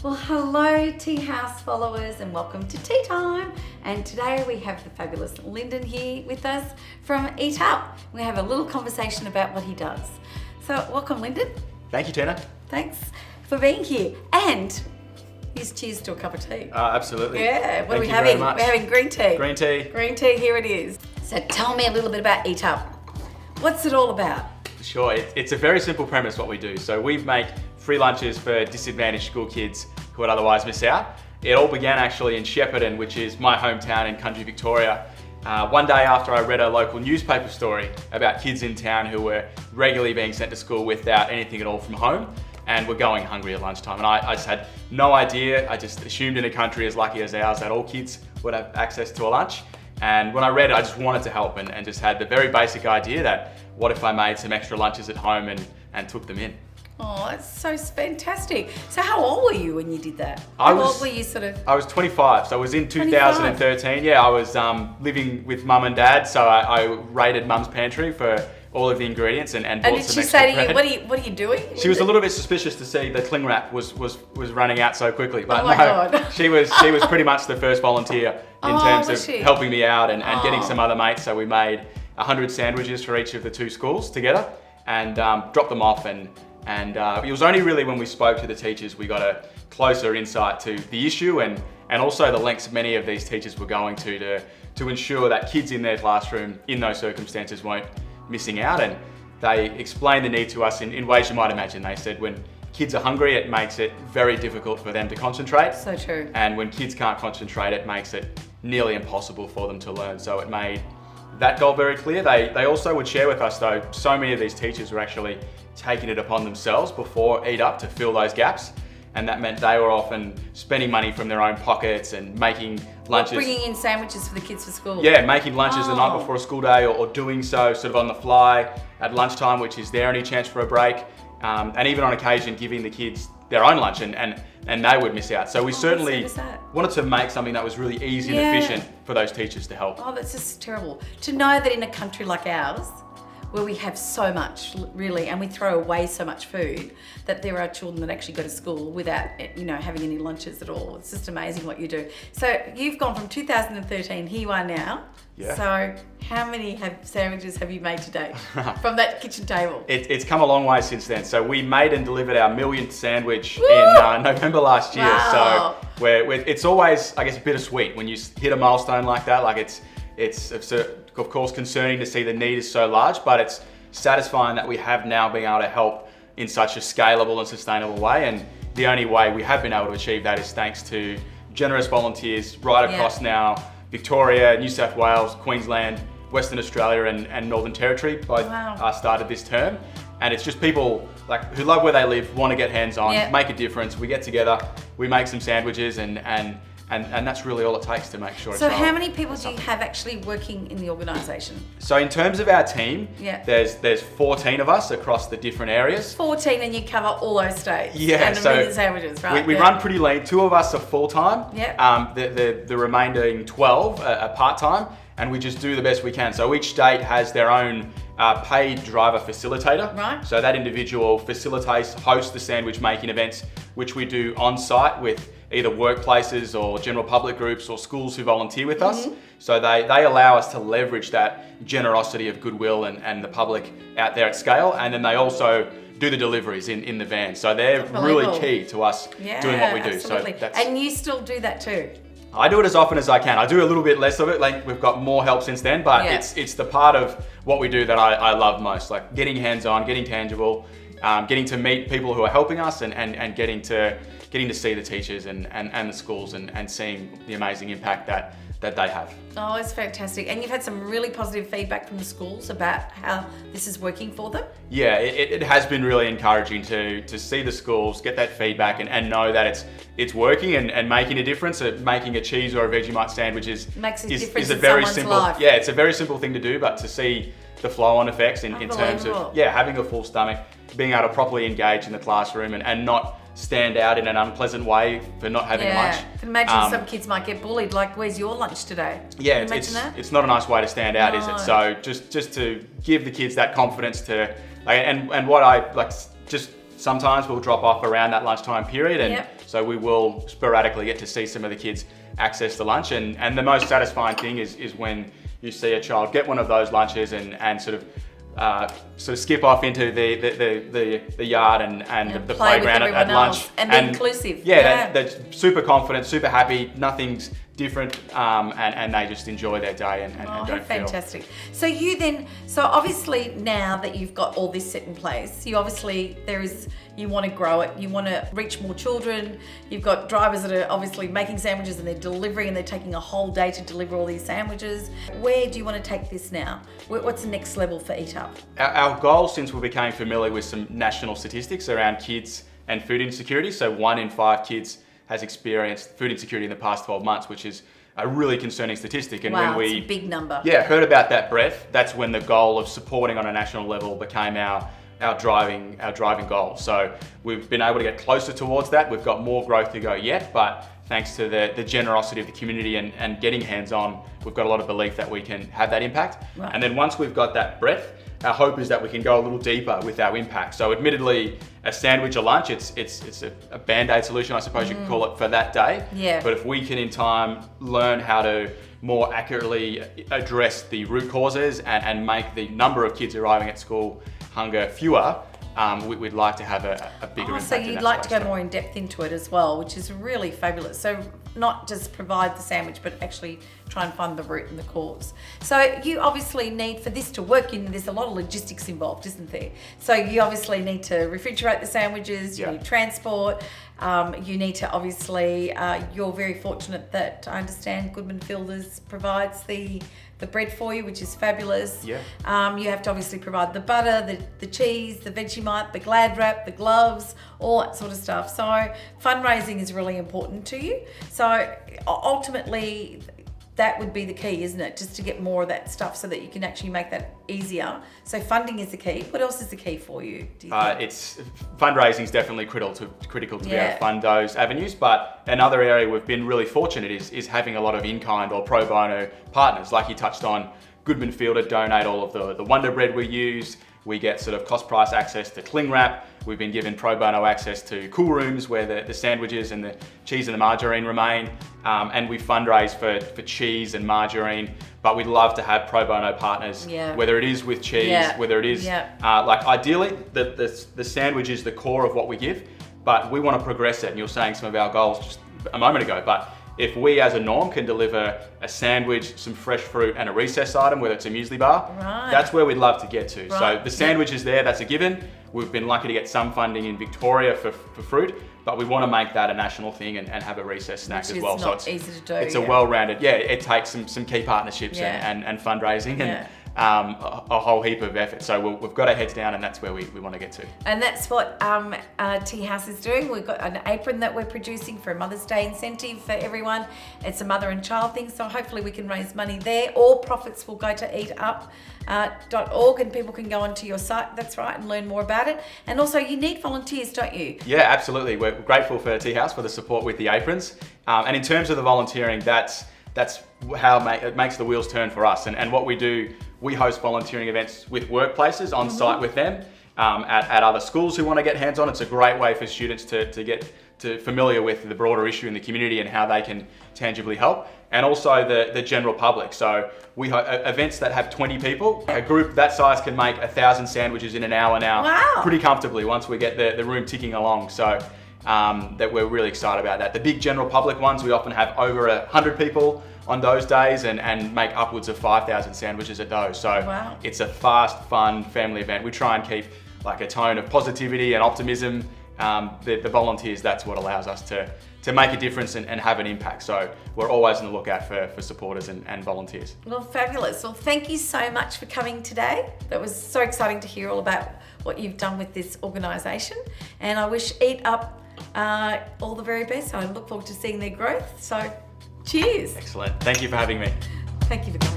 Well, hello Tea House followers and welcome to Tea Time. And today we have the fabulous Lyndon here with us from Eat Up. We have a little conversation about what he does. So welcome Lyndon. Thank you, Tina. Thanks for being here. And here's cheers to a cup of tea. Absolutely. Yeah, what are we Thank you having? very much. We're having green tea. Green tea. Green tea, here it is. So tell me a little bit about Eat Up. What's it all about? Sure, it's a very simple premise what we do. So we make free lunches for disadvantaged school kids who would otherwise miss out. It all began actually in Shepparton, which is my hometown in country Victoria. One day after I read a local newspaper story about kids in town who were regularly being sent to school without anything at all from home and were going hungry at lunchtime. And I just had no idea. I just assumed in a country as lucky as ours that all kids would have access to a lunch. And when I read it, I just wanted to help and just had the very basic idea that what if I made some extra lunches at home and took them in. Oh, that's so fantastic. So how old were you when you did that? I How old were you I was 25, so it was in 2013. Yeah, I was living with mum and dad, so I raided mum's pantry for all of the ingredients and bought some extra bread. And did she say to you, what are you doing? She was a little bit suspicious to see the cling wrap was running out so quickly. But oh my God. she was pretty much the first volunteer in terms of helping me out and getting some other mates. So we made 100 sandwiches for each of the two schools together and dropped them off. And it was only really when we spoke to the teachers we got a closer insight to the issue and also the lengths many of these teachers were going to ensure that kids in their classroom in those circumstances weren't missing out. And they explained the need to us in ways you might imagine. They said when kids are hungry, it makes it very difficult for them to concentrate. So true. And when kids can't concentrate, it makes it nearly impossible for them to learn. So it made that goal very clear. They also would share with us though, so many of these teachers were actually taking it upon themselves before Eat Up to fill those gaps. And that meant they were often spending money from their own pockets and making lunches. Bringing in sandwiches for the kids for school. Yeah, making lunches the night before a school day or doing so sort of on the fly at lunchtime, which is their only chance for a break. And even on occasion giving the kids their own lunch and they would miss out. So we certainly wanted to make something that was really easy and efficient for those teachers to help. Oh, that's just terrible. To know that in a country like ours, where we have so much, really, and we throw away so much food, that there are children that actually go to school without, having any lunches at all. It's just amazing what you do. So you've gone from 2013, here you are now. Yeah. So how many sandwiches have you made today from that kitchen table? It's come a long way since then. So we made and delivered our millionth sandwich in November last year. Wow. So it's always, I guess, bittersweet when you hit a milestone like that. Like it's of course concerning to see the need is so large, but it's satisfying that we have now been able to help in such a scalable and sustainable way. And the only way we have been able to achieve that is thanks to generous volunteers right across now Victoria, New South Wales, Queensland, Western Australia and Northern Territory both started this term. And it's just people who love where they live, want to get hands on, make a difference. We get together, we make some sandwiches and that's really all it takes to make sure. So how many people do you have actually working in the organisation? So in terms of our team, there's 14 of us across the different areas. 14 and you cover all those states. Yeah, and the sandwiches, right? We run pretty lean. 2 of us are full-time. Yeah. The remaining 12 are part-time, and we just do the best we can. So each state has their own paid driver facilitator. Right. So that individual facilitates, hosts the sandwich making events, which we do on-site with either workplaces or general public groups or schools who volunteer with us. So they allow us to leverage that generosity of goodwill and the public out there at scale. And then they also do the deliveries in the van. So they're really key to us doing what we do. Absolutely. So and you still do that too? I do it as often as I can. I do a little bit less of it. We've got more help since then, but it's the part of what we do that I love most. Like getting hands-on, getting tangible, getting to meet people who are helping us and getting to see the teachers and the schools and seeing the amazing impact that they have. Oh, it's fantastic. And you've had some really positive feedback from the schools about how this is working for them? Yeah, it has been really encouraging to see the schools get that feedback and know that it's working and making a difference. Making a cheese or a Vegemite sandwich is a very simple life. Yeah, it's a very simple thing to do, but to see the flow-on effects in terms of having a full stomach, being able to properly engage in the classroom and not stand out in an unpleasant way for not having lunch. I can imagine some kids might get bullied, like, where's your lunch today? Yeah, it's not a nice way to stand out, is it? So just to give the kids that confidence to, and what I like, just sometimes we'll drop off around that lunchtime period, and So we will sporadically get to see some of the kids access the lunch. And the most satisfying thing is when you see a child get one of those lunches and sort of skip off into the yard and the playground at lunch and be inclusive. Yeah, they're super confident, super happy. Nothing's different, and they just enjoy their day and don't feel. Fantastic. So so obviously now that you've got all this set in place, you want to grow it, you want to reach more children. You've got drivers that are obviously making sandwiches and they're delivering, and they're taking a whole day to deliver all these sandwiches. Where do you want to take this now? What's the next level for Eat Up? Our goal, since we became familiar with some national statistics around kids and food insecurity, so 1 in 5 kids has experienced food insecurity in the past 12 months, which is a really concerning statistic. And wow, when we it's a big number. heard about that breadth, that's when the goal of supporting on a national level became our driving goal. So we've been able to get closer towards that. We've got more growth to go yet, but thanks to the generosity of the community and getting hands-on, we've got a lot of belief that we can have that impact. Right. And then once we've got that breadth, our hope is that we can go a little deeper with our impact. So admittedly, a sandwich or lunch, it's a band-aid solution, I suppose you could call it, for that day. Yeah. But if we can in time learn how to more accurately address the root causes and make the number of kids arriving at school hunger fewer, we'd like to have a bigger impact. So you'd like to go more in depth into it as well, which is really fabulous. So not just provide the sandwich, but actually try and find the root and the cause. So you obviously need, for this to work, there's a lot of logistics involved, isn't there? So you obviously need to refrigerate the sandwiches, you need transport, you need to obviously, you're very fortunate that I understand Goodman Fielders provides the bread for you, which is fabulous. Yeah. You have to obviously provide the butter, the cheese, the Vegemite, the Glad wrap, the gloves, all that sort of stuff. So fundraising is really important to you. So ultimately, that would be the key, isn't it? Just to get more of that stuff so that you can actually make that easier. So funding is the key. What else is the key for you, do you think? Fundraising is definitely critical to be able to fund those avenues. But another area we've been really fortunate is having a lot of in-kind or pro bono partners. Like you touched on, Goodman Fielder donate all of the Wonder Bread we use. We get sort of cost price access to cling wrap. We've been given pro bono access to cool rooms where the sandwiches and the cheese and the margarine remain. And we fundraise for cheese and margarine, but we'd love to have pro bono partners, whether it is with cheese, whether it is, like ideally, the sandwich is the core of what we give, but we want to progress it. And you're saying some of our goals just a moment ago, but if we as a norm can deliver a sandwich, some fresh fruit and a recess item, whether it's a muesli bar, that's where we'd love to get to. So the sandwich is there, that's a given. We've been lucky to get some funding in Victoria for fruit, but we want to make that a national thing and have a recess snack as well. So it's easy to do. It's a well-rounded, it takes some key partnerships and fundraising and a whole heap of effort. So we've got our heads down, and that's where we want to get to. And that's what Tea House is doing. We've got an apron that we're producing for a Mother's Day incentive for everyone. It's a mother and child thing, so hopefully we can raise money there. All profits will go to eatup.org, and people can go onto your site, that's right, and learn more about it. And also you need volunteers, don't you? Yeah, absolutely. We're grateful for Tea House for the support with the aprons. And in terms of the volunteering, that's how it makes the wheels turn for us. And what we do, we host volunteering events with workplaces on site with them, at other schools who want to get hands-on. It's a great way for students to get familiar with the broader issue in the community and how they can tangibly help. And also the general public. So we events that have 20 people, a group that size can make 1,000 sandwiches in an hour now, pretty comfortably once we get the room ticking along. So that we're really excited about that. The big general public ones, we often have over 100 people on those days and make upwards of 5,000 sandwiches at those. So it's a fast, fun family event. We try and keep like a tone of positivity and optimism. The volunteers, that's what allows us to make a difference and have an impact. So we're always on the lookout for supporters and volunteers. Well, fabulous. Well, thank you so much for coming today. That was so exciting to hear all about what you've done with this organisation. And I wish Eat Up all the very best. I look forward to seeing their growth. So cheers. Excellent. Thank you for having me. Thank you for coming.